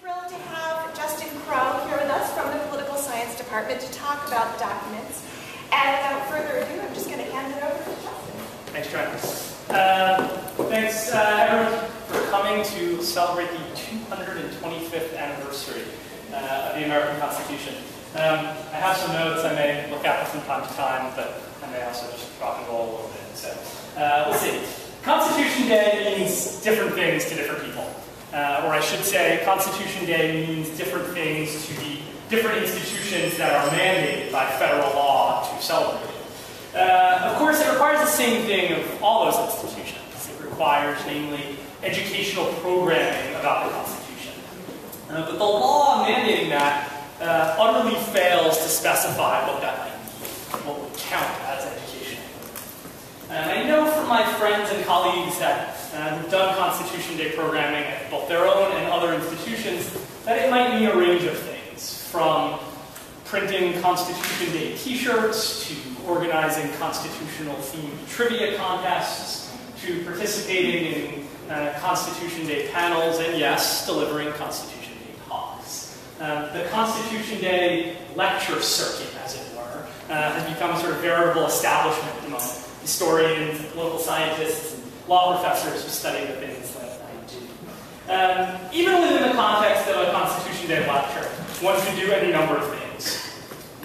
thrilled to have Justin Crowe here with us from the Political Science Department to talk about the documents. And without further ado, I'm just going to hand it over to Justin. Thanks, Trent. Thanks, everyone, for coming to celebrate the 225th anniversary of the American Constitution. I have some notes I may look at from time to time, but I may also just rock and roll a little bit. So we'll see. Constitution Day means different things to different people. Or I should say, Constitution Day means different things to the different institutions that are mandated by federal law to celebrate it. Of course, it requires the same thing of all those institutions. It requires, namely, educational programming about the Constitution. But the law mandating that utterly fails to specify what that might mean, what would count as education. And I know from my friends and colleagues that who've done Constitution Day programming at both their own and other institutions that it might mean a range of things, from printing Constitution Day t-shirts, to organizing constitutional-themed trivia contests, to participating in Constitution Day panels, and yes, delivering Constitution Day talks. The Constitution Day lecture circuit, as it were, has become a sort of veritable establishment among historians, and political scientists, and law professors who study the things that I do. Even within the context of a Constitution Day lecture, one could do any number of things.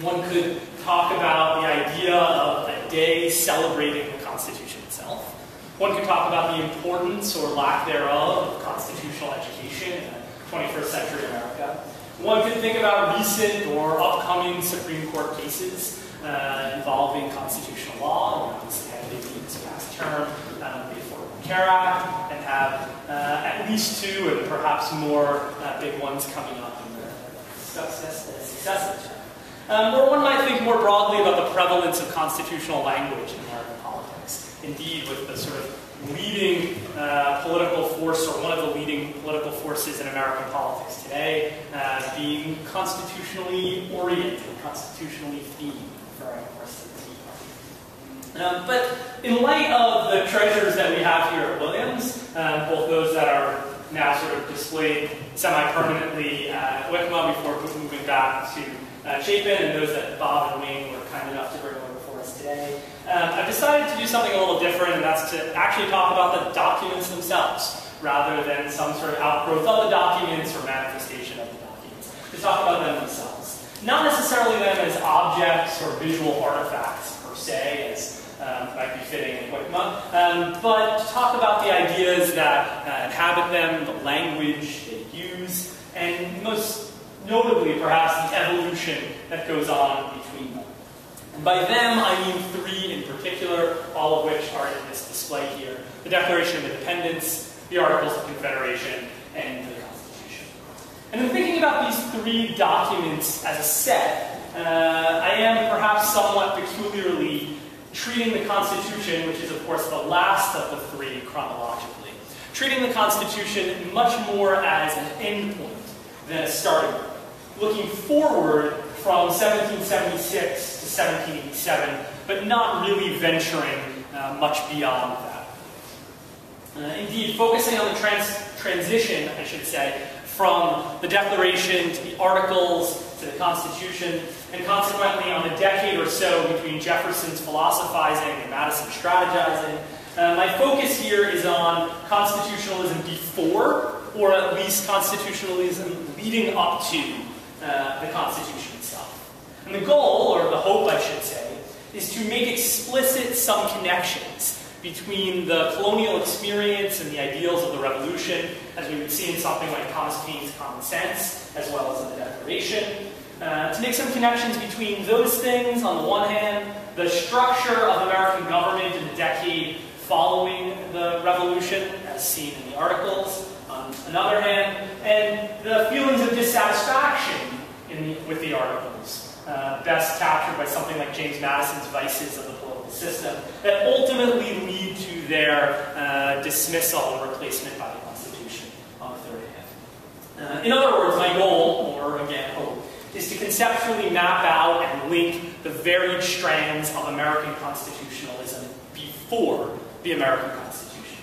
One could talk about the idea of a day celebrating the Constitution itself. One could talk about the importance or lack thereof of constitutional education in 21st century America. One could think about recent or upcoming Supreme Court cases involving constitutional law. Obviously, had this past term, the Affordable Care Act, and have at least two and perhaps more big ones coming up in the successive term. Or one might think more broadly about the prevalence of constitutional language in American politics. Indeed, with the sort of leading political force, or one of the leading political forces in American politics today, being constitutionally oriented, constitutionally themed, referring, of course, to the Tea Party. But in light of the treasures that we have here at Williams, both those that are now sort of displayed semi-permanently at WICMA before moving back to Chapin, and those that Bob and Wayne were kind enough to bring over for us today, I've decided to do something a little different, and that's to actually talk about the documents themselves, rather than some sort of outgrowth of the documents or manifestation of the documents. To talk about them themselves. Not necessarily them as objects or visual artifacts, per se, as might be fitting in WICMA, but to talk about the ideas that inhabit them, the language they use, and most notably, perhaps, the evolution that goes on between them. And by them, I mean three in particular, all of which are in this display here: the Declaration of Independence, the Articles of Confederation, and the Constitution. And in thinking about these three documents as a set, I am perhaps somewhat peculiarly treating the Constitution, which is, of course, the last of the three chronologically, treating the Constitution much more as an endpoint than a starting point. Looking forward from 1776 to 1787, but not really venturing much beyond that. Indeed, focusing on the transition, I should say, from the Declaration to the Articles to the Constitution, and consequently on the decade or so between Jefferson's philosophizing and Madison's strategizing, my focus here is on constitutionalism before, or at least constitutionalism leading up to the Constitution itself. And the goal, or the hope I should say, is to make explicit some connections between the colonial experience and the ideals of the Revolution, as we would see in something like Thomas Paine's Common Sense, as well as in the Declaration. To make some connections between those things, on the one hand, the structure of American government in the decade following the Revolution, as seen in the Articles, on another hand, and the feelings of dissatisfaction with the Articles, best captured by something like James Madison's Vices of the Political System, that ultimately lead to their dismissal and replacement by the Constitution on the third hand. In other words, my goal, or again hope, is to conceptually map out and link the varied strands of American constitutionalism before the American Constitution.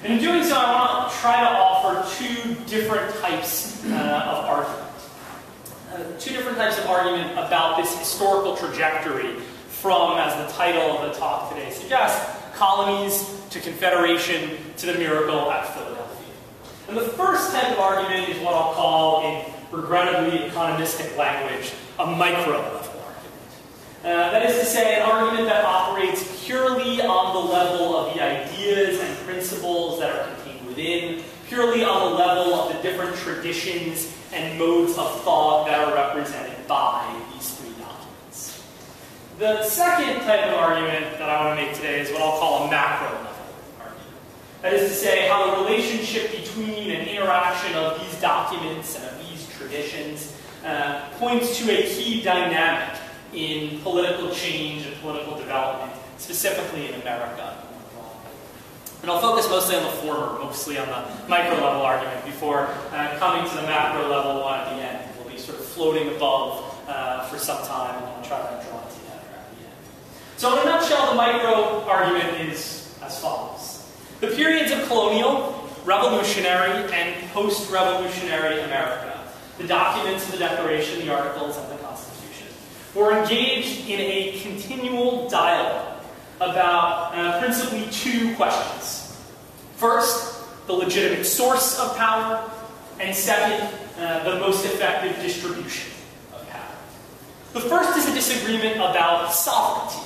And in doing so, I want to try to offer two different types of argument. Two different types of argument about this historical trajectory from, as the title of the talk today suggests, colonies to Confederation to the miracle at Philadelphia. And the first type of argument is what I'll call, in regrettably economistic language, a micro-level argument. That is to say, an argument that operates purely on the level of the ideas and principles that are contained within, purely on the level of the different traditions and modes of thought that are represented by these three documents. The second type of argument that I want to make today is what I'll call a macro-level argument. That is to say, how the relationship between and interaction of these documents and of these traditions points to a key dynamic in political change and political development, specifically in America. And I'll focus mostly on the former, mostly on the micro-level argument, before coming to the macro-level one at the end. We'll be sort of floating above for some time, and I'll try to draw it together at the end. So in a nutshell, the micro-argument is as follows. The periods of colonial, revolutionary, and post-revolutionary America, the documents of the Declaration, the Articles, and the Constitution, were engaged in a continual dialogue about principally two questions. First, the legitimate source of power, and second, the most effective distribution of power. The first is a disagreement about sovereignty,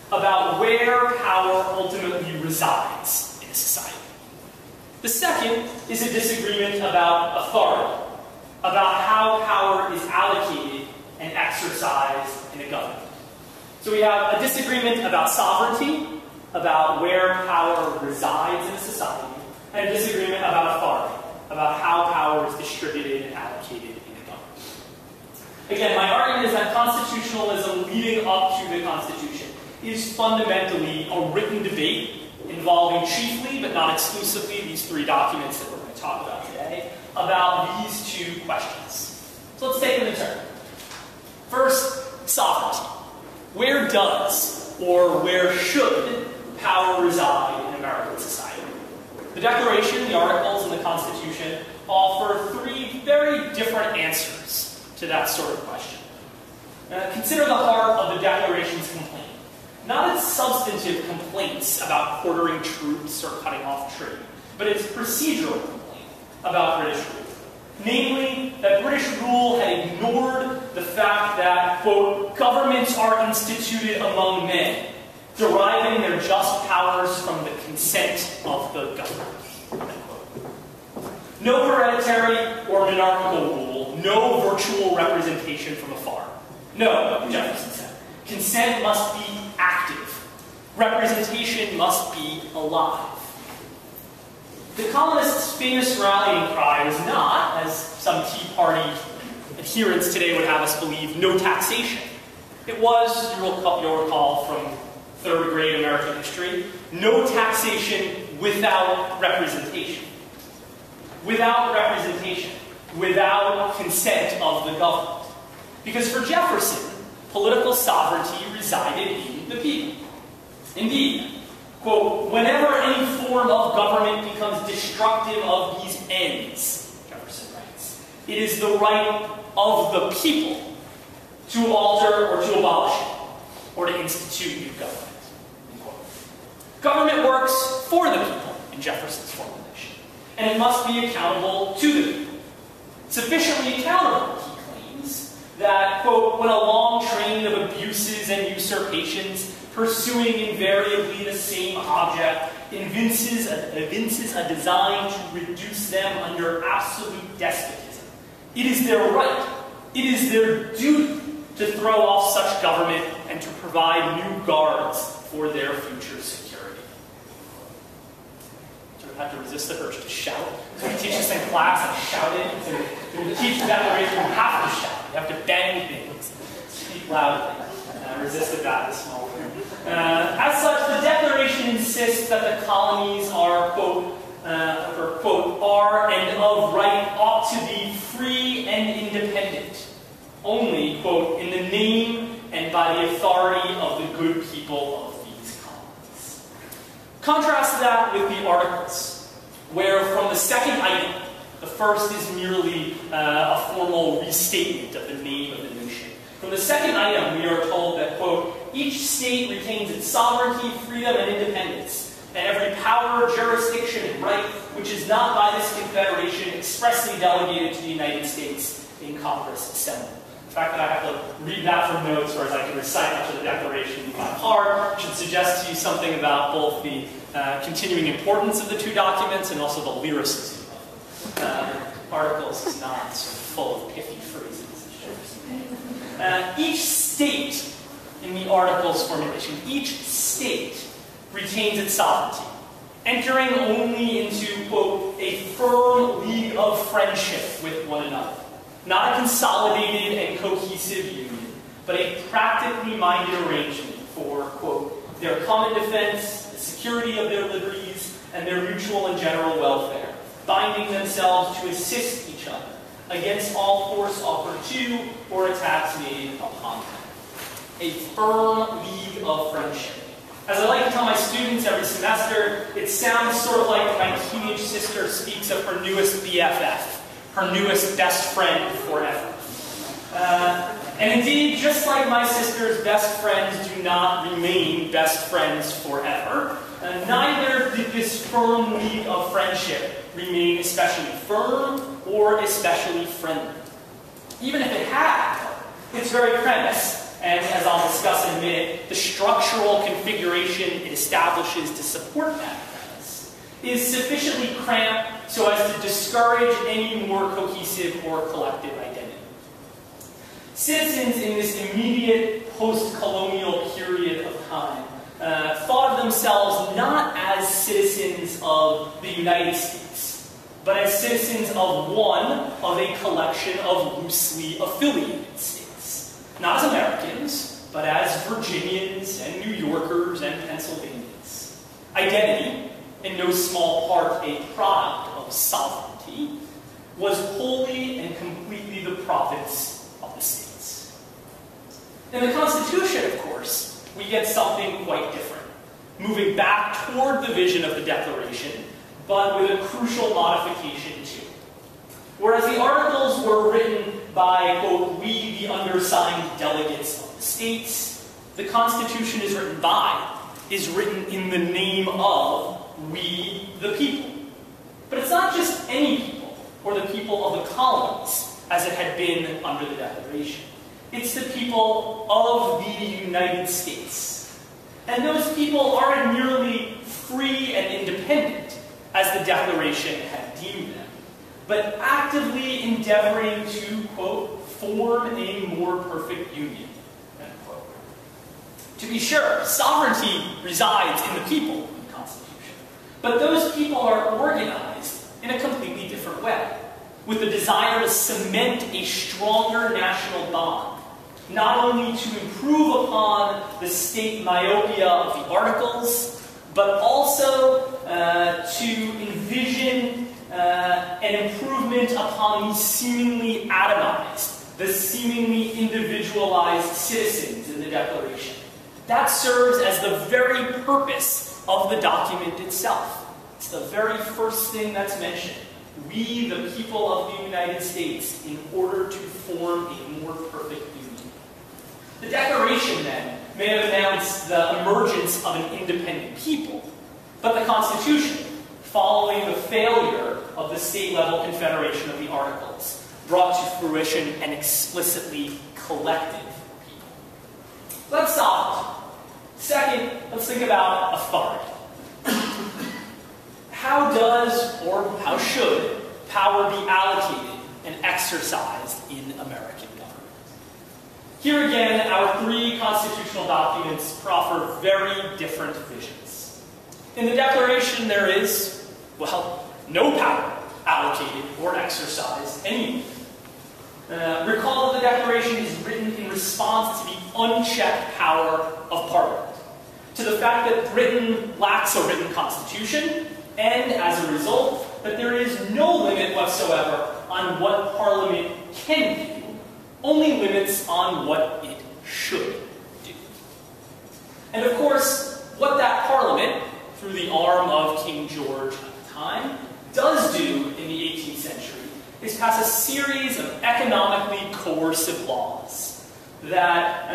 about where power ultimately resides in a society. The second is a disagreement about authority, about how power is allocated and exercised in a government. So we have a disagreement about sovereignty, about where power resides in a society, and a disagreement about authority, about how power is distributed and allocated in a government. Again, my argument is that constitutionalism leading up to the Constitution is fundamentally a written debate involving chiefly, but not exclusively, these three documents that we're going to talk about today, about these two questions. So let's take them in turn. First, sovereignty. Where does, or where should, power reside in American society? The Declaration, the Articles, and the Constitution offer three very different answers to that sort of question. Consider the heart of the Declaration's complaint. Not its substantive complaints about quartering troops or cutting off trade, but its procedural complaint about British rule. Namely, that British rule had ignored the fact that, quote, governments are instituted among men, deriving their just powers from the consent of the governed. No hereditary or monarchical rule, no virtual representation from afar. No, Jefferson said, consent must be active. Representation must be alive. The colonists' famous rallying cry was not, as some Tea Party adherents today would have us believe, no taxation. It was, you'll recall from third grade American history, no taxation without representation. Without representation. Without consent of the government. Because for Jefferson, political sovereignty resided in the people. Indeed, quote, whenever any form of government becomes destructive of these ends, Jefferson writes, it is the right of the people to alter or to abolish it, or to institute new government. Government works for the people, in Jefferson's formulation, and it must be accountable to the people. Sufficiently accountable, he claims, that, quote, when a long train of abuses and usurpations pursuing invariably the same object evinces a design to reduce them under absolute despotism. It is their right, it is their duty to throw off such government and to provide new guards for their future security. So we have to resist the urge to shout. So we teach this in class and shout it. So we teach the Declaration, you have to shout. You have to bang things. Speak loudly. Resisted that this small room. As such, the Declaration insists that the colonies are, quote, are and of right ought to be free and independent, only, quote, in the name and by the authority of the good people of these colonies. Contrast that with the Articles, where from the second item first is merely a formal restatement of the name of the nation. From the second item, we are told that, quote, each state retains its sovereignty, freedom, and independence, and every power, jurisdiction, and right which is not by this Confederation expressly delegated to the United States in Congress assembled. The fact that I have to read that from notes, whereas I can recite much of the Declaration by heart, should suggest to you something about both the continuing importance of the two documents and also the lyricism of them. Articles is not full of pithy phrases. Each state in the Articles formulation, each state retains its sovereignty, entering only into, quote, a firm league of friendship with one another. Not a consolidated and cohesive union, but a practically minded arrangement for, quote, their common defense, the security of their liberties, and their mutual and general welfare, binding themselves to assist each other against all force offered to or attacks made upon them. A firm league of friendship. As I like to tell my students every semester, it sounds sort of like my teenage sister speaks of her newest BFF, her newest best friend forever. And indeed, just like my sister's best friends do not remain best friends forever, neither did this firm league of friendship remain especially firm or especially friendly. Even if it had, its very premise, and as I'll discuss in a minute, the structural configuration it establishes to support that premise, is sufficiently cramped so as to discourage any more cohesive or collective identity. Citizens in this immediate post-colonial period of time thought of themselves not as citizens of the United States, but as citizens of one of a collection of loosely affiliated states. Not as Americans, but as Virginians and New Yorkers and Pennsylvanians. Identity, in no small part a product of sovereignty, was wholly and completely the province of the states. In the Constitution, of course, we get something quite different, moving back toward the vision of the Declaration, but with a crucial modification too. Whereas the Articles were written by, quote, we the undersigned delegates of the states, the Constitution is written in the name of we the people. But it's not just any people, or the people of the colonies, as it had been under the Declaration. It's the people of the United States. And those people aren't merely free and independent, as the Declaration had deemed them, but actively endeavoring to, quote, form a more perfect union, end quote. To be sure, sovereignty resides in the people in the Constitution, but those people are organized in a completely different way, with the desire to cement a stronger national bond, not only to improve upon the state myopia of the Articles, but also to envision an improvement upon the seemingly atomized, the seemingly individualized citizens in the Declaration. That serves as the very purpose of the document itself. It's the very first thing that's mentioned. We, the people of the United States, in order to form a more perfect union. The Declaration, then, may have announced the emergence of an independent people, but the Constitution, following the failure of the state-level Confederation of the Articles, brought to fruition an explicitly collective people. That's sovereignty. Second, let's think about authority. How does, or how should, power be allocated and exercised in American government? Here again, our three constitutional documents proffer very different visions. In the Declaration, there is, well, no power allocated or exercised anywhere. Recall that the Declaration is written in response to the unchecked power of Parliament, to the fact that Britain lacks a written constitution, and as a result, that there is no limit whatsoever on what Parliament can do, only limits on what it should do. And of course, what that Parliament, through the arm of King George at the time, does do in the 18th century pass a series of economically coercive laws that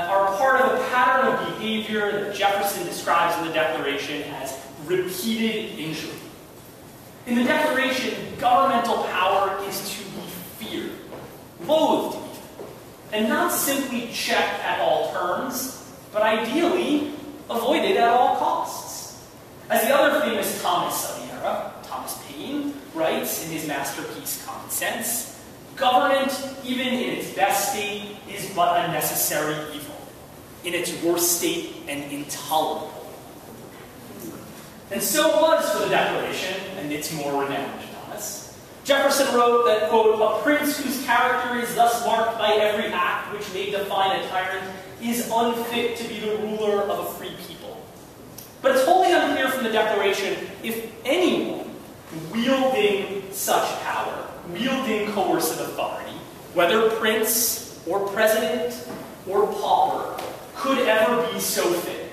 are part of a pattern of behavior that Jefferson describes in the Declaration as repeated injury. In the Declaration, governmental power is to be feared, loathed even, and not simply checked at all turns, but ideally avoided at all costs. As the other famous Thomas of the era, Thomas Paine, writes in his masterpiece Common Sense, government, even in its best state, is but a necessary evil. In its worst state, an intolerable. And so it was for the Declaration, and its more renowned Thomas. Jefferson wrote that, quote, "A prince whose character is thus marked by every act which may define a tyrant is unfit to be the ruler of a free people." But it's wholly unclear from the Declaration if anyone wielding such power, wielding coercive authority, whether prince or president or pauper, could ever be so fit.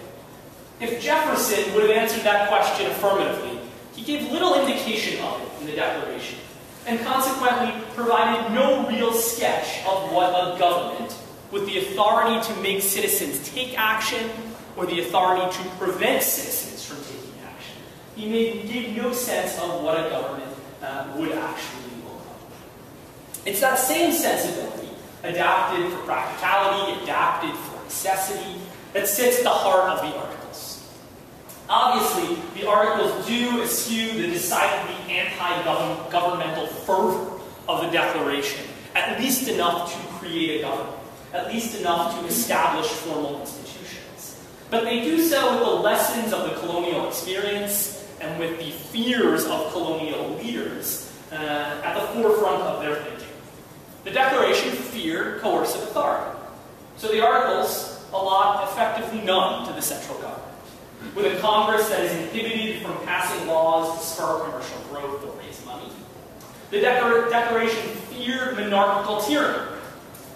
If Jefferson would have answered that question affirmatively, he gave little indication of it in the Declaration, and consequently provided no real sketch of what a government, with the authority to make citizens take action, or the authority to prevent citizens from taking action. He gave no sense of what a government would actually look like. It's that same sensibility, adapted for practicality, adapted for necessity, that sits at the heart of the Articles. Obviously, the Articles do eschew the decidedly anti-governmental fervor of the Declaration, at least enough to create a government, at least enough to establish formal institutions. But they do so with the lessons of the colonial experience and with the fears of colonial leaders at the forefront of their thinking. The Declaration feared coercive authority, so the Articles allot effectively none to the central government. With a Congress that is inhibited from passing laws to spur commercial growth or raise money. The Declaration feared monarchical tyranny,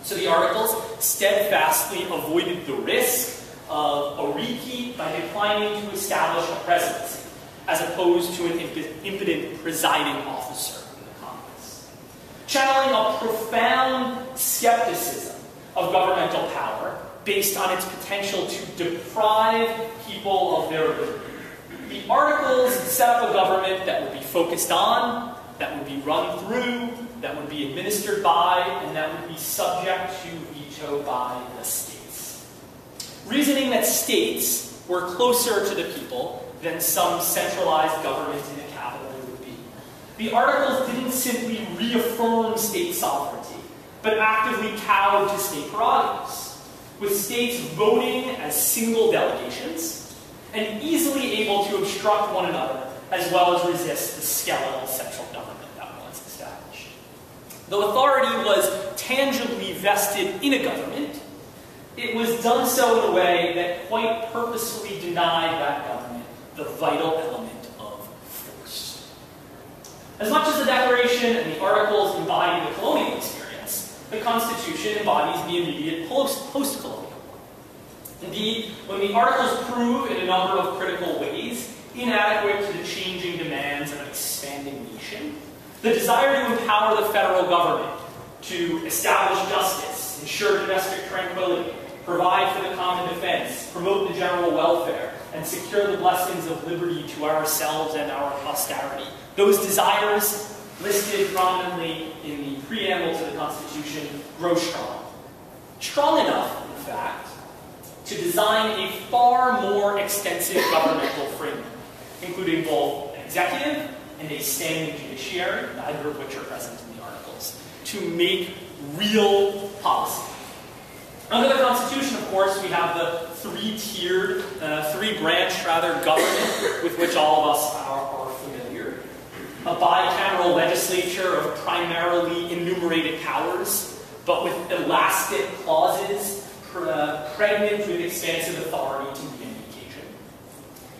so the Articles steadfastly avoided the risk of a repeat by declining to establish a presidency, as opposed to an impotent presiding officer in the Congress. Channeling a profound skepticism of governmental power, based on its potential to deprive people of their liberty. The Articles set up a government that would be focused on, that would be run through, that would be administered by, and that would be subject to veto by the states. Reasoning that states were closer to the people than some centralized government in the capital would be. The Articles didn't simply reaffirm state sovereignty, but actively cowed to state prerogatives, with states voting as single delegations, and easily able to obstruct one another, as well as resist the skeletal central government that was established. Though authority was tangibly vested in a government, it was done so in a way that quite purposefully denied that government the vital element of force. As much as the Declaration and the Articles embody the colonial experience, the Constitution embodies the immediate post-colonial one. Indeed, when the Articles prove in a number of critical ways inadequate to the changing demands of an expanding nation, the desire to empower the federal government to establish justice, ensure domestic tranquility, provide for the common defense, promote the general welfare, and secure the blessings of liberty to ourselves and our posterity, those desires listed prominently in the preamble to the Constitution, grow strong. Strong enough, in fact, to design a far more extensive governmental framework, including both an executive and a standing judiciary, neither of which are present in the Articles, to make real policy. Under the Constitution, of course, we have the three-tiered, three-branch, government with which all of us are familiar. A bicameral legislature of primarily enumerated powers, but with elastic clauses pregnant with expansive authority to meet any occasion.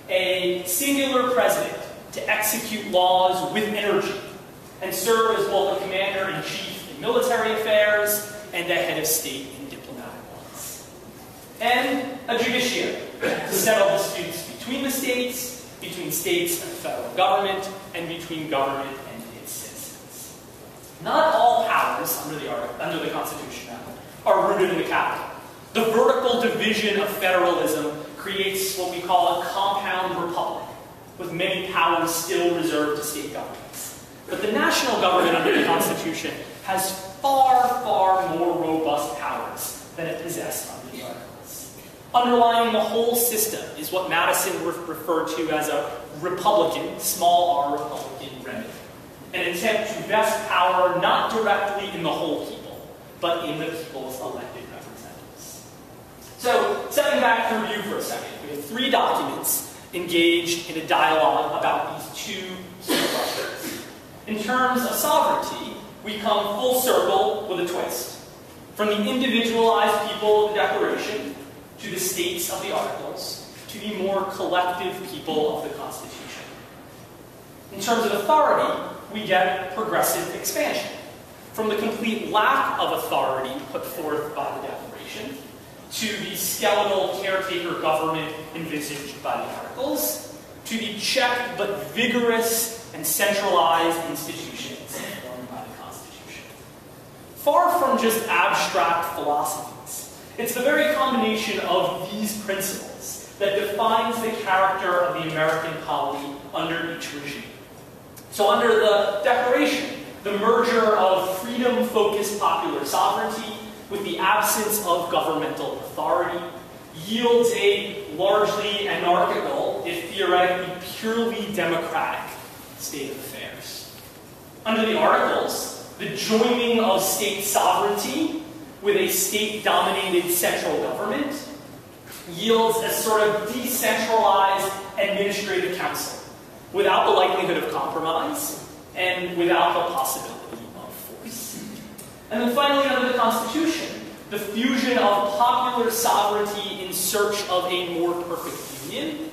A singular president to execute laws with energy and serve as both a commander-in-chief in military affairs and a head of state in diplomatic ones. And a judiciary to settle disputes between the states, between states and the federal government, and between government and its citizens. Not powers under the Constitution now are rooted in the capital. The vertical division of federalism creates what we call a compound republic, with many powers still reserved to state governments. But the national government under the Constitution has far, far more robust powers than it possessed under the Articles. Underlying the whole system is what Madison referred to as a Republican, small r Republican remedy, an attempt to vest power not directly in the whole people, but in the people's elected representatives. So, stepping back to review for a second, we have 3 documents engaged in a dialogue about these 2 key questions. In terms of sovereignty, we come full circle with a twist. From the individualized people of the Declaration, to the states of the Articles, to the more collective people of the Constitution. In terms of authority, we get progressive expansion. From the complete lack of authority put forth by the Declaration, to the skeletal caretaker government envisaged by the Articles, to the checked but vigorous and centralized institutions formed by the Constitution. Far from just abstract philosophies, it's the very combination of these principles that defines the character of the American polity under each regime. So under the Declaration, the merger of freedom-focused popular sovereignty with the absence of governmental authority yields a largely anarchical, if theoretically purely democratic, state of affairs. Under the Articles, the joining of state sovereignty with a state-dominated central government yields a sort of decentralized administrative council without the likelihood of compromise and without the possibility of force. And then finally, under the Constitution, the fusion of popular sovereignty in search of a more perfect union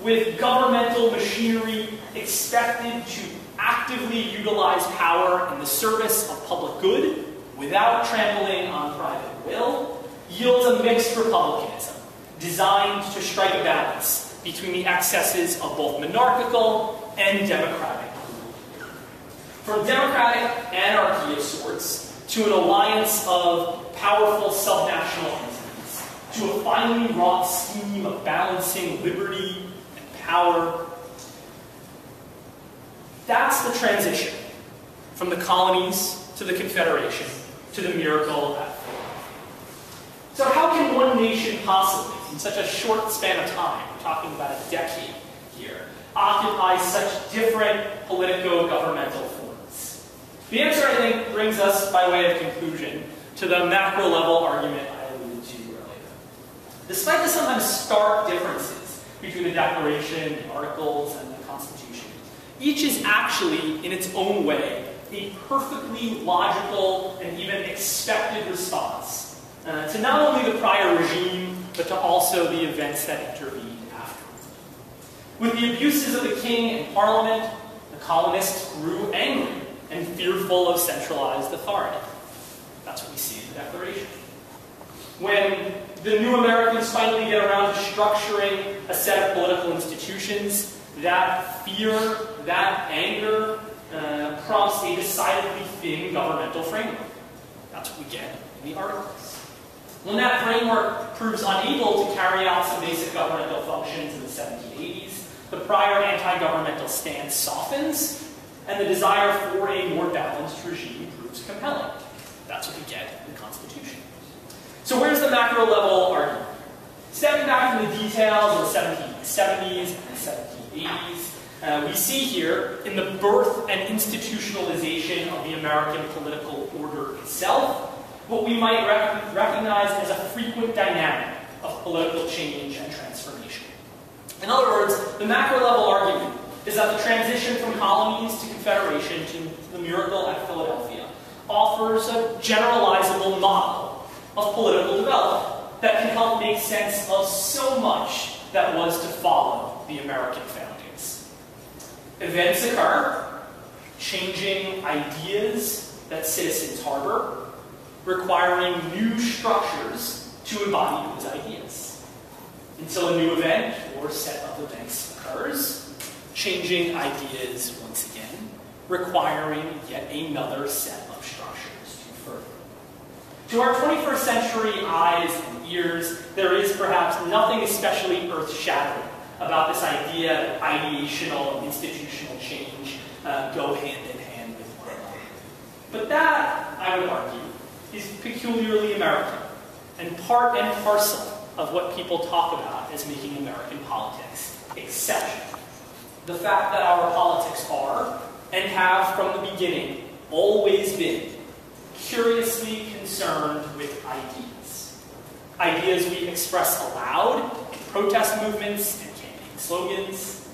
with governmental machinery expected to actively utilize power in the service of public good without trampling on private will, yields a mixed republicanism designed to strike a balance between the excesses of both monarchical and democratic rule. From democratic anarchy of sorts to an alliance of powerful subnational entities, to a finely wrought scheme of balancing liberty and power. That's the transition from the colonies to the Confederation to the miracle at Philadelphia. So how can one nation possibly, in such a short span of time, we're talking about a decade here, occupy such different politico-governmental forms? The answer, I think, brings us, by way of conclusion, to the macro-level argument I alluded to earlier. Despite the sometimes stark differences between the Declaration, the Articles, and the Constitution, each is actually, in its own way, a perfectly logical and even expected response to not only the prior regime, but to also the events that intervened afterward. With the abuses of the king and parliament, the colonists grew angry and fearful of centralized authority. That's what we see in the Declaration. When the new Americans finally get around to structuring a set of political institutions, that fear, that anger, prompts a decidedly thin governmental framework. That's what we get in the Articles. When that framework proves unable to carry out some basic governmental functions in the 1780s, the prior anti-governmental stance softens, and the desire for a more balanced regime proves compelling. That's what we get in the Constitution. So where's the macro-level argument? Stepping back from the details of the 1770s and the 1780s, we see here, in the birth and institutionalization of the American political order itself, what we might recognize as a frequent dynamic of political change and transformation. In other words, the macro-level argument is that the transition from colonies to Confederation to the miracle at Philadelphia offers a generalizable model of political development that can help make sense of so much that was to follow the American foundings. Events occur, changing ideas that citizens harbor, requiring new structures to embody those ideas. Until a new event or set of events occurs, changing ideas once again, requiring yet another set of structures to further. To our 21st century eyes and ears, there is perhaps nothing especially earth-shattering about this idea that ideational and institutional change go hand in hand with one another. But that, I would argue, is peculiarly American, and part and parcel of what people talk about as making American politics exceptional. The fact that our politics are, and have from the beginning, always been curiously concerned with ideas. Ideas we express aloud in protest movements and campaign slogans.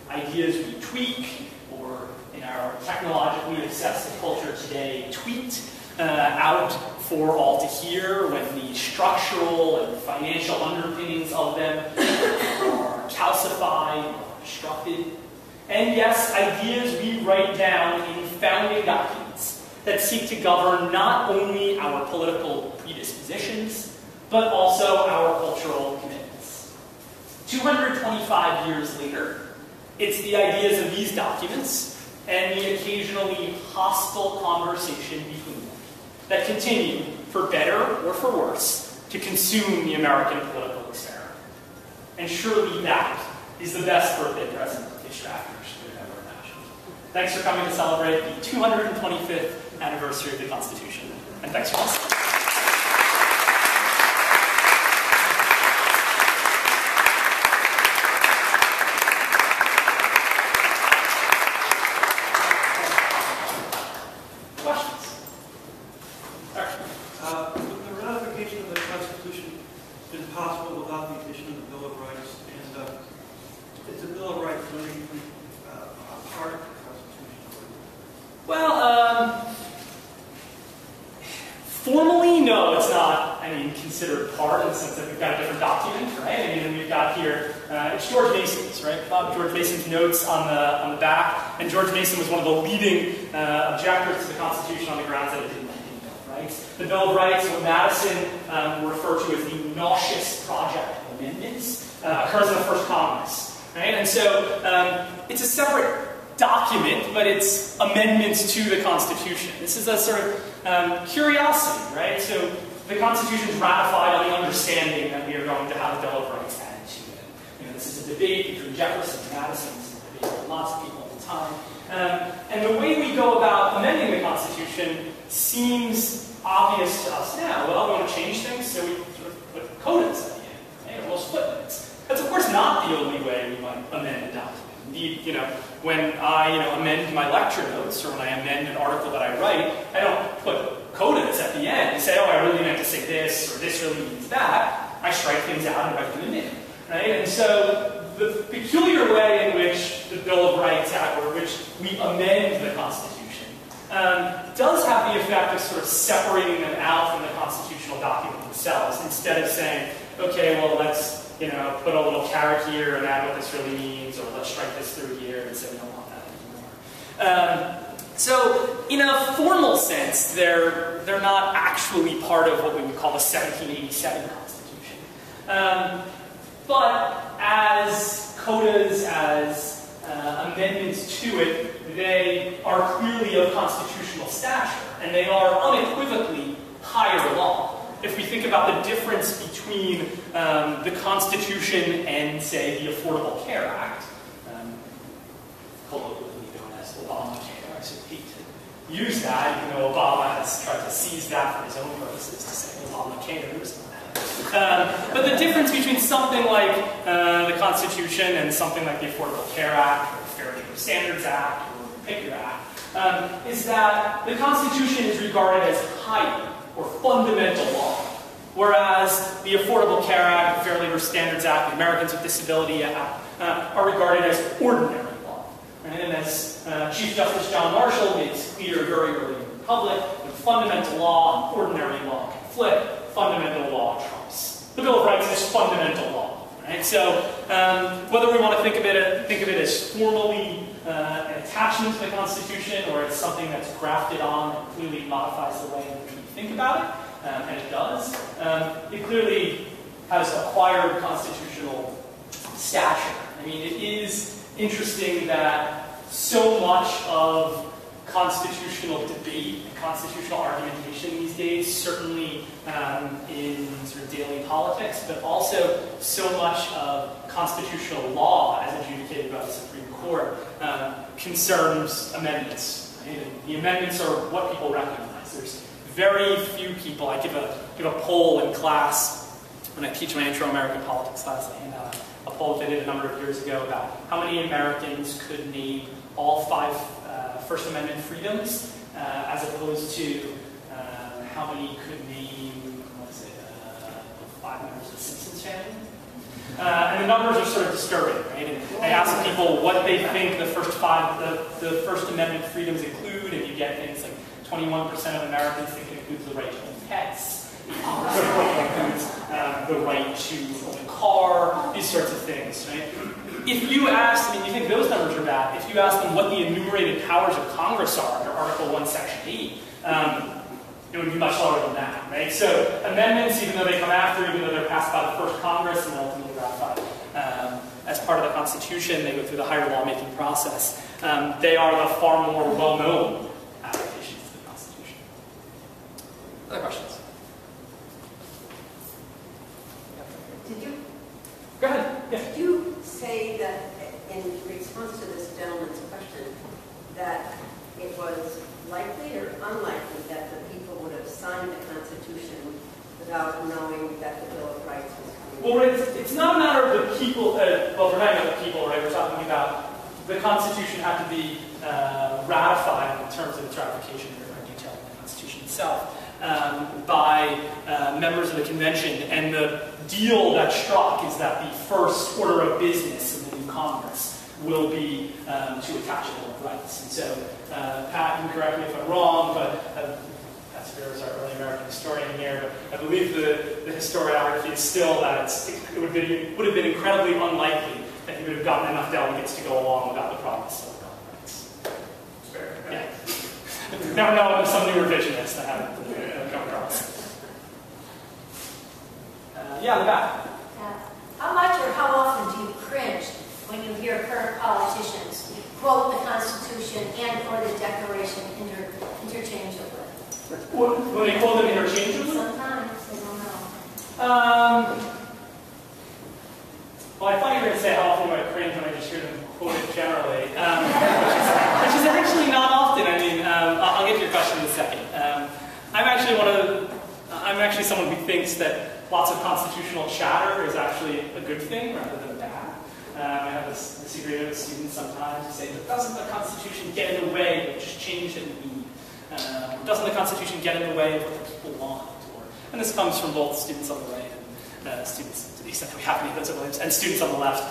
Ideas we tweak, or in our technologically obsessive culture today, tweet out for all to hear when the structural and financial underpinnings of them are calcified or obstructed. And yes, ideas we write down in founding documents that seek to govern not only our political predispositions, but also our cultural commitments. 225 years later, it's the ideas of these documents and the occasionally hostile conversation between them that continue, for better or for worse, to consume the American political experiment. And surely that is the best birthday present distractors could have ever imagined. Thanks for coming to celebrate the 225th anniversary of the Constitution. And thanks for listening. Formally, no, it's not, considered part in the sense that we've got a different document, right? We've got here, it's George Mason's, right? George Mason's notes on the back, and George Mason was one of the leading objectors to the Constitution on the grounds that it didn't like the Bill of Rights. The Bill of Rights, what Madison referred to as the nauseous project of amendments, occurs in the first Congress, right? And so it's a separate document, but it's amendments to the Constitution. This is a sort of curiosity, right? So the Constitution is ratified on the understanding that we are going to have a Bill of Rights added to it. This is a debate between Jefferson and Madison. This is a debate with lots of people at the time. And the way we go about amending the Constitution seems obvious to us now. Well, we want to change things, so we sort of put codas at the end, right? Or those footnotes. That's, of course, not the only way we might amend a document. Indeed, when I amend my lecture notes, or when I amend an article that I write, I don't put codas at the end and say, oh, I really meant to say this, or this really means that. I strike things out and write them in, right? And so the peculiar way in which the Bill of Rights Act, or which we amend the Constitution, does have the effect of sort of separating them out from the constitutional document themselves, instead of saying, okay, well, let's put a little caret here and add what this really means, or let's strike this through here and say we don't want that anymore. So, in a formal sense, they're not actually part of what we would call the 1787 Constitution. But as codas, as amendments to it, they are clearly of constitutional stature, and they are unequivocally higher law. If we think about the difference between the Constitution and, say, the Affordable Care Act, colloquially known as Obamacare, I sort of hate to use that, even though Obama has tried to seize that for his own purposes to say Obamacare is not that. But the difference between something like the Constitution and something like the Affordable Care Act, or the Fair Labor Standards Act, or pick your act, is that the Constitution is regarded as higher, or fundamental law, whereas the Affordable Care Act, the Fair Labor Standards Act, the Americans with Disability Act are regarded as ordinary law. Right? And as Chief Justice John Marshall makes clear very early in the Republic, when fundamental law and ordinary law conflict, fundamental law trumps. The Bill of Rights is fundamental law. Right? So whether we want to think of it as formally an attachment to the Constitution, or it's something that's grafted on and clearly modifies the way in which we think about it, and it does, it clearly has acquired constitutional stature. It is interesting that so much of constitutional debate and constitutional argumentation these days, certainly in sort of daily politics, but also so much of constitutional law as adjudicated by the Supreme Court concerns amendments. Right? And the amendments are what people recognize. There's very few people. I give a poll in class when I teach my intro American politics class. I hand out a poll that I did a number of years ago about how many Americans could name all 5 First Amendment freedoms, as opposed to how many could name, what is it, 5 members of the Simpsons family. And the numbers are sort of disturbing, right? And I ask people what they think the first First Amendment freedoms include, and you get things like 21% of Americans think it includes the right to own pets, 80% includes the right to own a car, these sorts of things, right? If you ask, I mean, you think those numbers are bad, if you ask them what the enumerated powers of Congress are under Article 1, Section 8, it would be much lower than that, right? So amendments, even though they come after, even though they're passed by the first Congress and ultimately ratified as part of the Constitution, they go through the higher lawmaking process. They are the far more well-known applications of the Constitution. Other questions? Did you? Go ahead. Yeah. Did you say that in response to this gentleman's question that it was likely or unlikely that the people would have signed the Constitution without knowing that the Bill of Rights was coming? Well, it's not a matter of the people. Well, we're talking about the people, right? We're talking about the Constitution had to be ratified in terms of its ratification in detail in the Constitution itself by members of the convention, and the deal that struck is that the first order of business of the new Congress will be to attach a Bill of Rights. And so, Pat, you can correct me if I'm wrong, but Pat Spear is our early American historian here, but I believe the historiography is still that it would have been incredibly unlikely that he would have gotten enough delegates to go along without the promise of the Bill of Rights. Fair. Yeah. Now, there's some new revisionists that haven't come across. Yeah, in the back. How much or how often do you cringe when you hear current politicians quote the Constitution and or the Declaration interchangeably? When they quote them interchangeably? Sometimes, they don't know. Well, I thought you were going to say how often do I cringe when I just hear them quote it generally, which is actually not often. I mean, I'll get to your question in a second. I'm actually someone who thinks that lots of constitutional chatter is actually a good thing rather than bad. I have this disagreement with students sometimes who say, but doesn't the Constitution get in the way of just change that we need? Doesn't the Constitution get in the way of what the people want? And this comes from both students on the right and students, to the extent that we have any of those at Williams, and students on the left.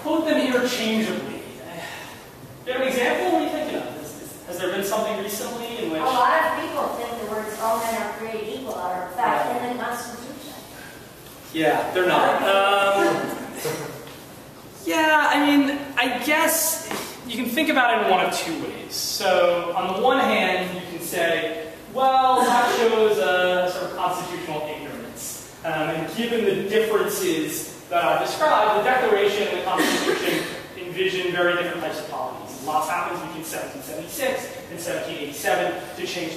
Quote them interchangeably. Do you have an example? What are you thinking of? Has there been something recently in which... A lot of people think the words all men are created equal are in fact in the Constitution. Yeah, they're not. Yeah, I mean, I guess you can think about it in one of two ways. So, on the one hand, you can say, well, that shows a sort of constitutional ignorance. And given the differences that I've described, the Declaration and the Constitution envision very different types of polities. Lots happens between 1776 and 1787 to change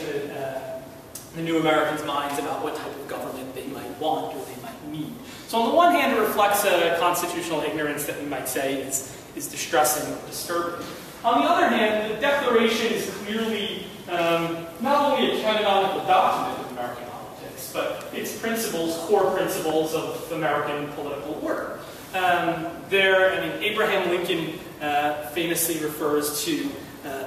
the new Americans' minds about what type of government they might want or they might need. So on the one hand, it reflects a constitutional ignorance that we might say is distressing or disturbing. On the other hand, the Declaration is clearly not only a canonical document of American politics, but its principles, core principles of American political order. Abraham Lincoln famously refers to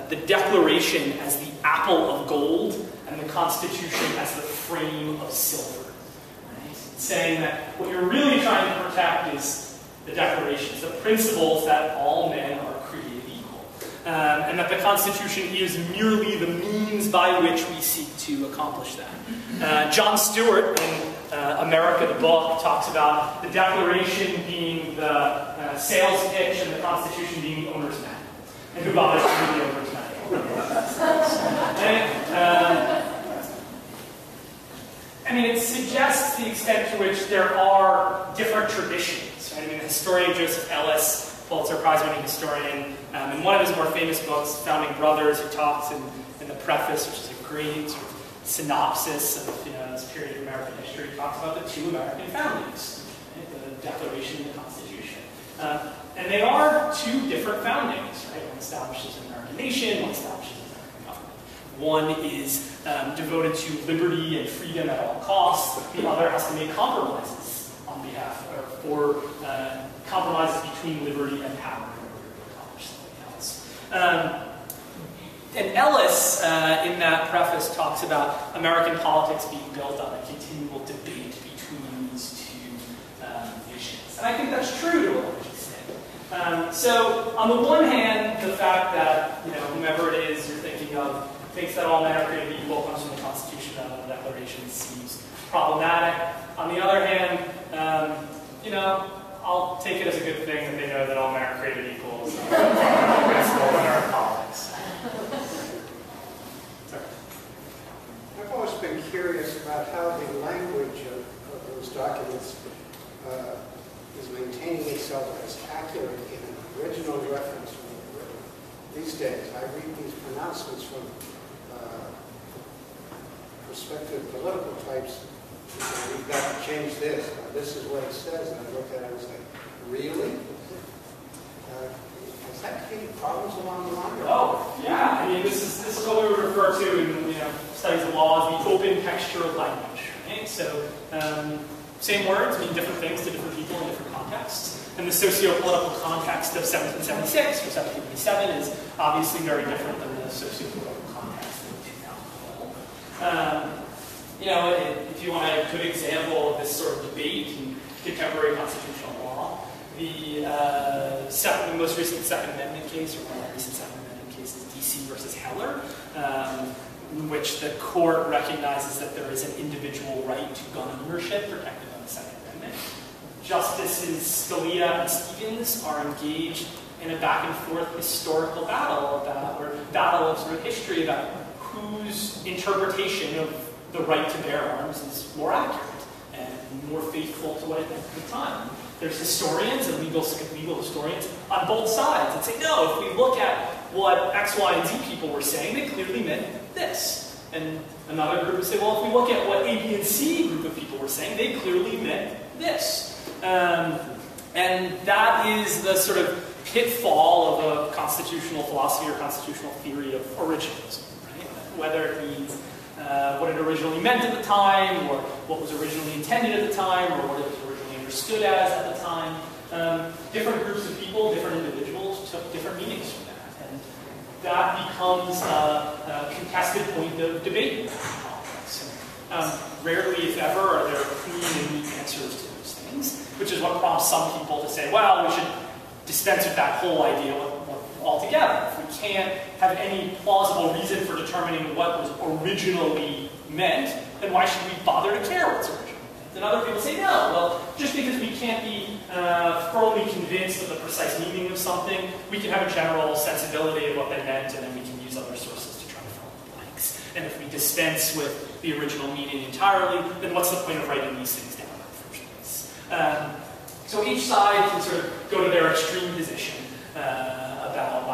the Declaration as the apple of gold and the Constitution as the frame of silver. Right? Saying that what you're really trying to protect is the Declarations, the principles that all men are created equal. And that the Constitution is merely the means by which we seek to accomplish that. John Stewart in America, the book, talks about the Declaration being the sales pitch and the Constitution being the owner's manual. And who bothers to read the owner's manual? It suggests the extent to which there are different traditions. Right? The historian Joseph Ellis Pulitzer Prize-winning historian. In one of his more famous books, Founding Brothers, he talks in the preface, which is a great sort of synopsis of this period of American history, talks about the two American foundings, right? The Declaration and the Constitution. And they are two different foundings, right? One establishes an American nation, one establishes an American government. One is devoted to liberty and freedom at all costs. The other has to make compromises on behalf, or compromises between liberty and power in order to accomplish something else. And Ellis, in that preface, talks about American politics being built on a continual debate between these two nations. And I think that's true to a large extent. So, on the one hand, the fact that whomever it is you're thinking of thinks that all men are created equal comes from the Constitution rather than the Declaration seems problematic. On the other hand, I'll take it as a good thing that they know that all men are created equal. So principle in our politics. I've always been curious about how the language of those documents is maintaining itself as accurate in an original reference when it was written. These days, I read these pronouncements from prospective political types. We've got to change this. Now, this is what it says. And I look at it and say, really? Has that created problems along the line? Oh, yeah. I mean, this is what we would refer to in studies of law as the open texture of language. Right? So, same words mean different things to different people in different contexts. And the socio-political context of 1776 or 1787 is obviously very different than the socio-political context of 2012. If you want a good example of this sort of debate in contemporary constitutional law, the most recent Second Amendment case, or one of the recent Second Amendment cases, D.C. versus Heller, in which the court recognizes that there is an individual right to gun ownership protected by the Second Amendment. Justices Scalia and Stevens are engaged in a back-and-forth historical battle of sort of history about whose interpretation of the right to bear arms is more accurate and more faithful to what it meant at the time. There's historians and legal historians on both sides that say, no, if we look at what X, Y, and Z people were saying, they clearly meant this. And another group would say, well, if we look at what A, B, and C group of people were saying, they clearly meant this. And that is the sort of pitfall of a constitutional philosophy or constitutional theory of originalism, right? Whether it means what it originally meant at the time, or what was originally intended at the time, or what it was originally understood as at the time. Different groups of people, different individuals took different meanings from that. And that becomes a contested point of debate in politics. Rarely, if ever, are there clean and neat answers to those things, which is what prompts some people to say, well, we should dispense with that whole idea altogether. If we can't have any plausible reason for determining what was originally meant, then why should we bother to care what's originally meant? And other people say, no, well, just because we can't be firmly convinced of the precise meaning of something, we can have a general sensibility of what they meant, and then we can use other sources to try to fill in the blanks. And if we dispense with the original meaning entirely, then what's the point of writing these things down in the first place? So each side can sort of go to their extreme position about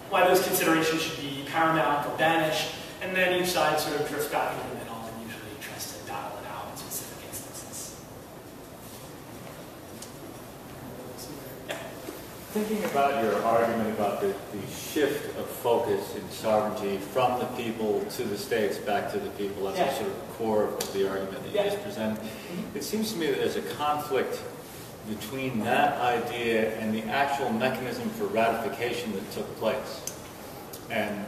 why those considerations should be paramount or banished, and then each side sort of drifts back into the middle and usually tries to dial it out in specific instances. Yeah. Thinking about your argument about the shift of focus in sovereignty from the people to the states back to the people, that's the sort of core of the argument that you just presented. It seems to me that there's a conflict between that idea and the actual mechanism for ratification that took place. And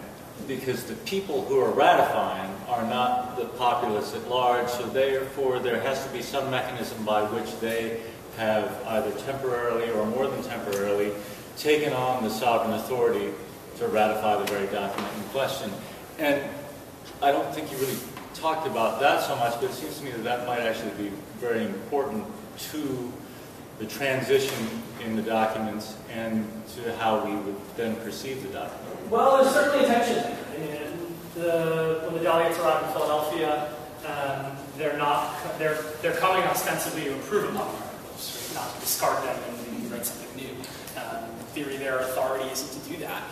because the people who are ratifying are not the populace at large, so therefore there has to be some mechanism by which they have either temporarily or more than temporarily taken on the sovereign authority to ratify the very document in question. And I don't think you really talked about that so much, but it seems to me that that might actually be very important to the transition in the documents and to how we would then perceive the document. Well, there's certainly a tension there. I mean, when the delegates arrive in Philadelphia, they're coming ostensibly to improve upon the articles, right? Not to discard them write something new. In theory, their authority isn't to do that.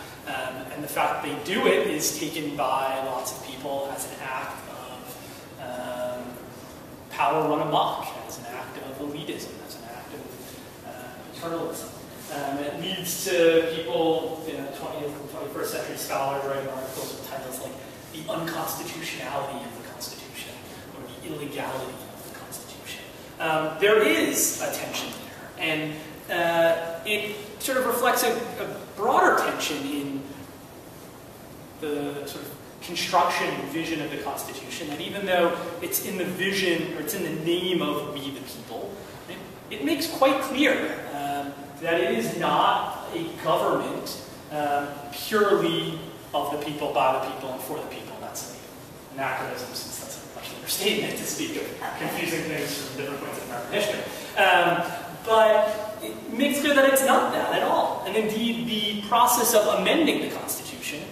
And the fact they do it is taken by lots of people as an act of power run amok, as an act of elitism, as an act of paternalism. It leads to people, 20th and 21st century scholars writing articles with titles like The Unconstitutionality of the Constitution or The Illegality of the Constitution. There is a tension there, and it sort of reflects a broader tension in the sort of construction and vision of the Constitution, that even though it's in the vision, or it's in the name of we the people, it makes quite clear that it is not a government purely of the people, by the people, and for the people. That's an anachronism, since that's a much later statement to speak of confusing things from different points of American history. But it makes clear that it's not that at all. And indeed, the process of amending the Constitution,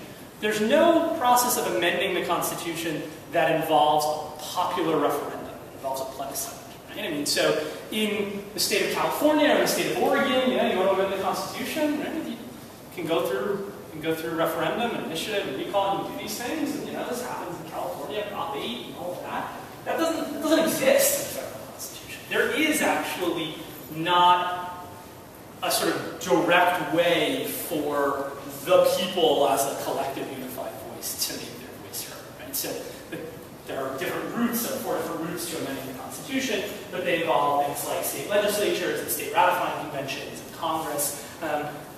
there's no process of amending the Constitution that involves a popular referendum. It involves a plebiscite. Right? I mean, so in the state of California or the state of Oregon, you want to amend the Constitution, right? You can go through a referendum, an initiative, and recall, and do these things. And this happens in California, Prop 8, and all of that. That doesn't exist in the federal Constitution. There is actually not a sort of direct way for the people as a collective unified voice to make their voice heard. Right? So there are different routes, 4 different routes to amending the Constitution, but they involve things like state legislatures and state ratifying conventions and Congress.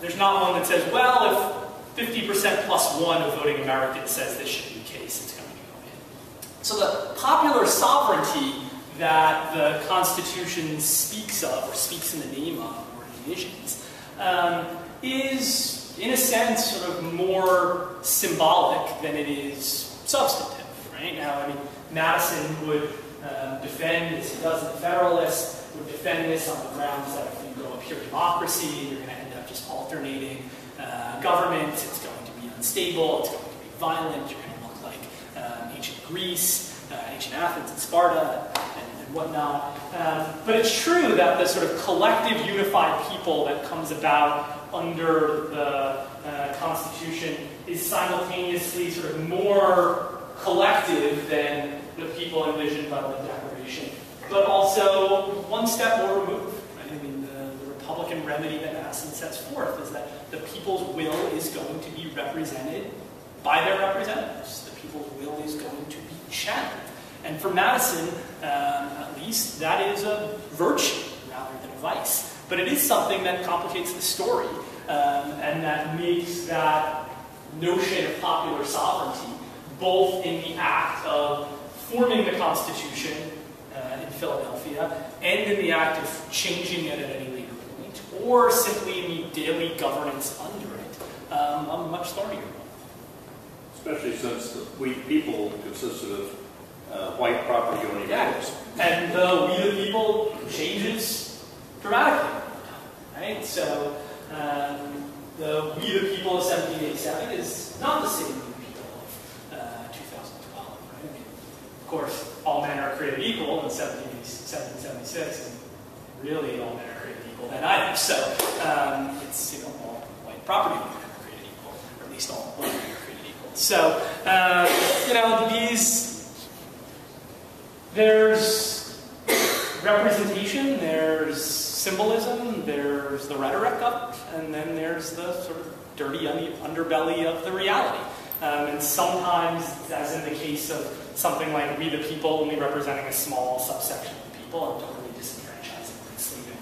There's not one that says, well, if 50% plus 1 of voting Americans says this should be the case, it's going to go in. So the popular sovereignty that the Constitution speaks of, or speaks in the name of, or envisions, is, in a sense, sort of more symbolic than it is substantive. Right? Now, I mean, Madison would defend, as he does in the Federalist, would defend this on the grounds that if you go a pure democracy, you're going to end up just alternating government, it's going to be unstable, it's going to be violent, you're going to look like ancient Greece, ancient Athens and Sparta, and whatnot. But it's true that the sort of collective unified people that comes about under the Constitution is simultaneously sort of more collective than the people envisioned by the Declaration, but also one step more removed. Right? I mean, the Republican remedy that Madison sets forth is that the people's will is going to be represented by their representatives. The people's will is going to be channeled. And for Madison, at least, that is a virtue rather than a vice. But it is something that complicates the story, and that makes that notion of popular sovereignty, both in the act of forming the Constitution in Philadelphia, and in the act of changing it at any later point, or simply in the daily governance under it, a much thornier one. Especially since we people consisted of white property-owning groups. And the we the people changes dramatically, right? So the we the people of 1787 is not the same we the people of 2012, right? I mean, of course, all men are created equal in 1776, and really all men are created equal then either. So it's all white property owners are created equal, or at least all white men are created equal. So there's representation, there's symbolism, there's the rhetoric of it, and then there's the sort of dirty underbelly of the reality. And sometimes, as in the case of something like We the People only representing a small subsection of the people and totally disenfranchising and enslaving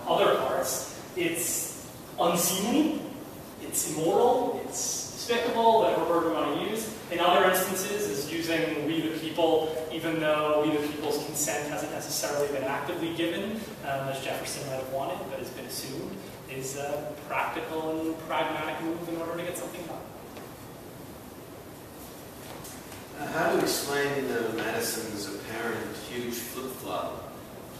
other parts, it's unseemly, it's immoral, it's despicable, whatever word we want to use. In other instances, is using We the People, even though We the People's consent hasn't necessarily been actively given, as Jefferson might have wanted, but has been assumed, is a practical and pragmatic move in order to get something done. How do you explain Madison's apparent huge flip-flop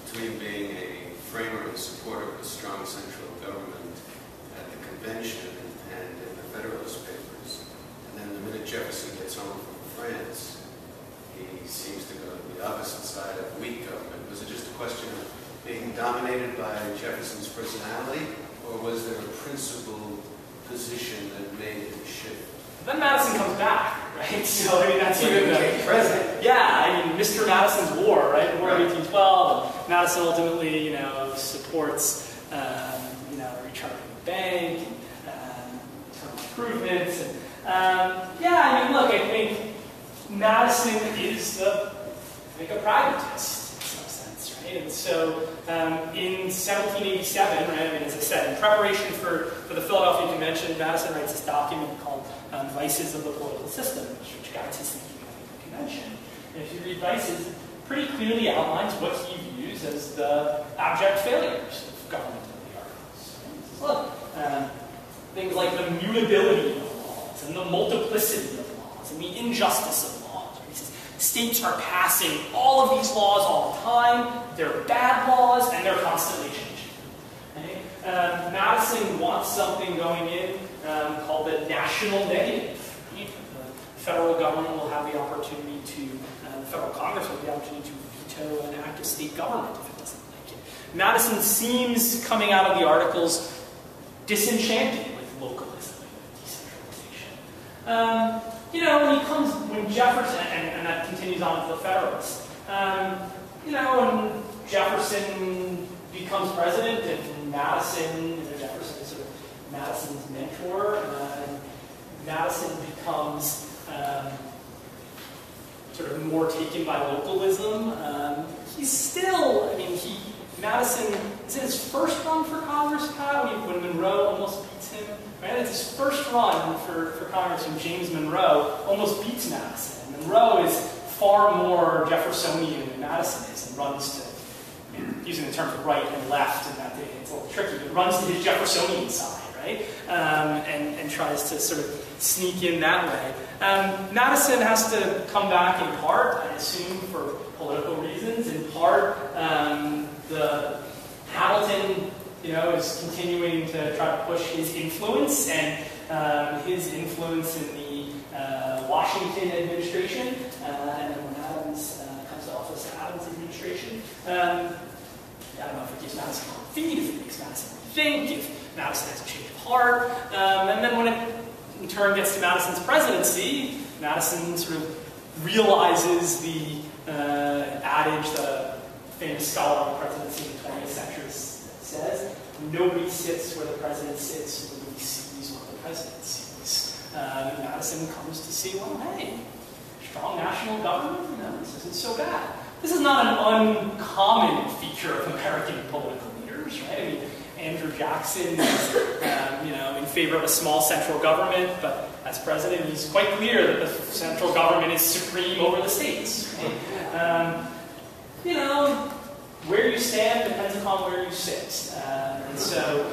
between being a framer and supporter of a strong central government at the convention and in the Federalist Papers, and then the minute Jefferson gets home from France, he seems to go to the opposite side of weak government? Was it just a question of being dominated by Jefferson Jefferson's personality, or was there a principal position that made him shift? Then Madison comes back, right? So I mean, that's When even he became president. Yeah, I mean, Mr. Madison's War, right? The War of 1812. And Madison ultimately, supports, recharging the bank, and some improvements. And, I mean, look, I think Madison is a pragmatist in some sense, right? And so in 1787, right, I mean, as I said, in preparation for the Philadelphia Convention, Madison writes this document called Vices of the Political System, which guides his thinking at the convention. And if you read Vices, it pretty clearly outlines what he views as the abject failures of government in the articles. Right? Look, things like the mutability of laws, and the multiplicity of laws, and the injustice of laws. Right? He says, states are passing all of these laws all the time. They're bad laws, and they're constantly changing. Right? Madison wants something going in called the national negative. Right? The federal government will have the opportunity to, the federal Congress will have the opportunity to veto an act of state government if it doesn't like it. Madison seems, coming out of the articles, disenchanted with localism and decentralization. When Jefferson, and that continues on to the Federalists, when Jefferson becomes president and Madison, Jefferson is sort of Madison's mentor, Madison becomes sort of more taken by localism. He's still, Madison is in his first run for Congress, when Monroe almost beats him. Right? It's his first run for Congress when James Monroe almost beats Madison. Monroe is far more Jeffersonian than Madison is and runs to, using the terms of right and left in that day, it's a little tricky, but runs to his Jeffersonian side, right? And tries to sort of sneak in that way. Madison has to come back in part, I assume, for political reasons. In part, the Hamilton, is continuing to try to push his influence, and his influence in the Washington administration, and then when Adams comes to office, Adams administration. I don't know if it gives Madison cold feet, if it makes Madison think, if Madison has a change of heart, and then when it in turn gets to Madison's presidency, Madison sort of realizes the adage that a famous scholar of the presidency in the 20th century says, nobody sits where the president sits, nobody sees what the president sees. Madison comes to see, well, hey, strong national government, this isn't so bad. This is not an uncommon feature of American political leaders, right? Andrew Jackson is, in favor of a small central government, but as president, he's quite clear that the central government is supreme over the states. Right? Where you stand depends upon where you sit. And so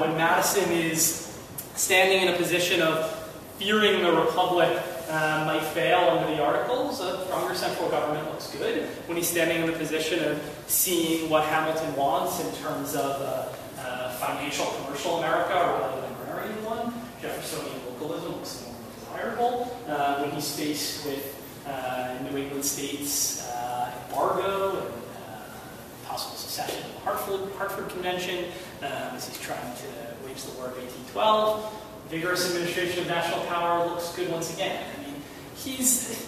when Madison is standing in a position of fearing the republic might fail under the articles, a stronger central government looks good. When he's standing in the position of seeing what Hamilton wants in terms of financial commercial America rather than agrarian one, Jeffersonian localism looks more desirable. When he's faced with New England states embargo and possible secession of the Hartford Convention, as he's trying to wage the War of 1812, vigorous administration of national power looks good once again. He's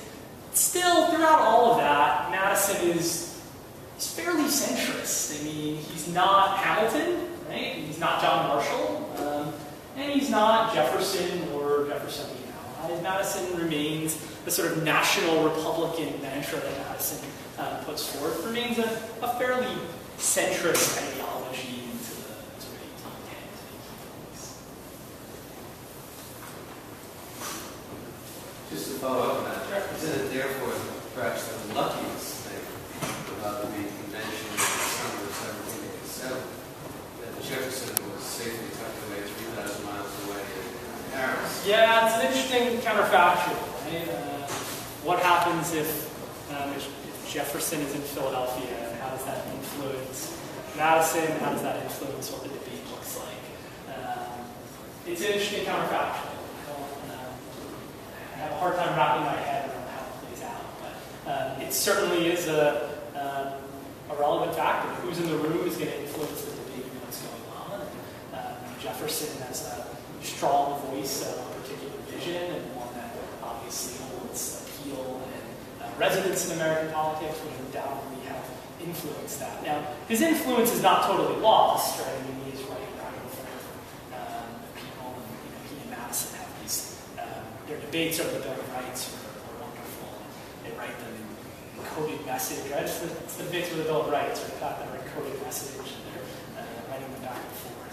still, throughout all of that, Madison is fairly centrist. He's not Hamilton, right? He's not John Marshall, and he's not Jefferson or Jeffersonian allies. Madison remains the sort of national Republican mantra that Madison puts forth, remains a fairly centrist ideology into the sort of 1810s. Just to follow up on that, isn't it therefore perhaps the luckiest thing about the convention in the summer of 1787 that Jefferson was safely tucked away 3,000 miles away in Paris? Yeah, it's an interesting counterfactual, right? What happens if Jefferson is in Philadelphia, and how does that influence Madison? How does that influence what the debate looks like? It's an interesting counterfactual. I have a hard time wrapping my head around how it plays out, but it certainly is a relevant factor. Who's in the room is going to influence the debate. It's voice a particular vision, and one that obviously holds appeal and resonance in American politics would undoubtedly have influenced that. Now, his influence is not totally lost, right? I mean, he is writing back and forth the people, and he and Madison have these, their debates over the Bill of Rights are wonderful. They write them in coded message, right? It's the debates with the Bill of Rights, or the fact that they're in coded message, and they're writing them back and forth.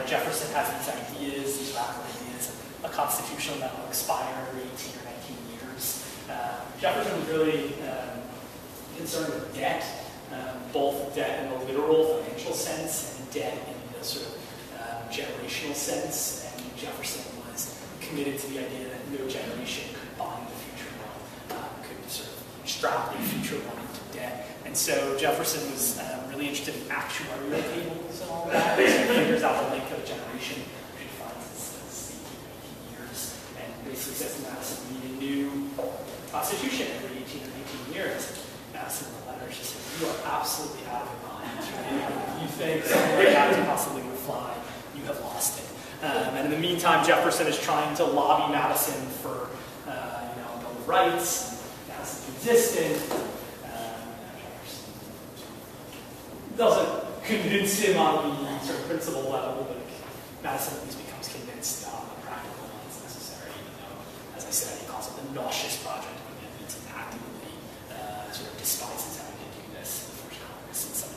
Jefferson has these ideas, these radical ideas, a constitution that will expire every 18 or 19 years. Jefferson was really concerned with debt, both debt in the literal financial sense and debt in the sort of generational sense. And Jefferson was committed to the idea that no generation could bind the future one, could sort of strap the future one into debt. And so Jefferson was really interested in actuarial tables and all that. So he figures out the length of a generation, which he finds is 18 years, and basically says to Madison, we need a new constitution every 18 or 19 years. Madison in the letter, she says, you are absolutely out of your mind. You think something like that can possibly fly, you have lost it. And in the meantime, Jefferson is trying to lobby Madison for a Bill of Rights. Madison's resistant. Doesn't convince him on the sort of principle level, but Madison at least becomes convinced on the practical ones necessary, even though, as I said, he calls it the nauseous project of amendments and actively sort of despises having to do this in the first Congress in some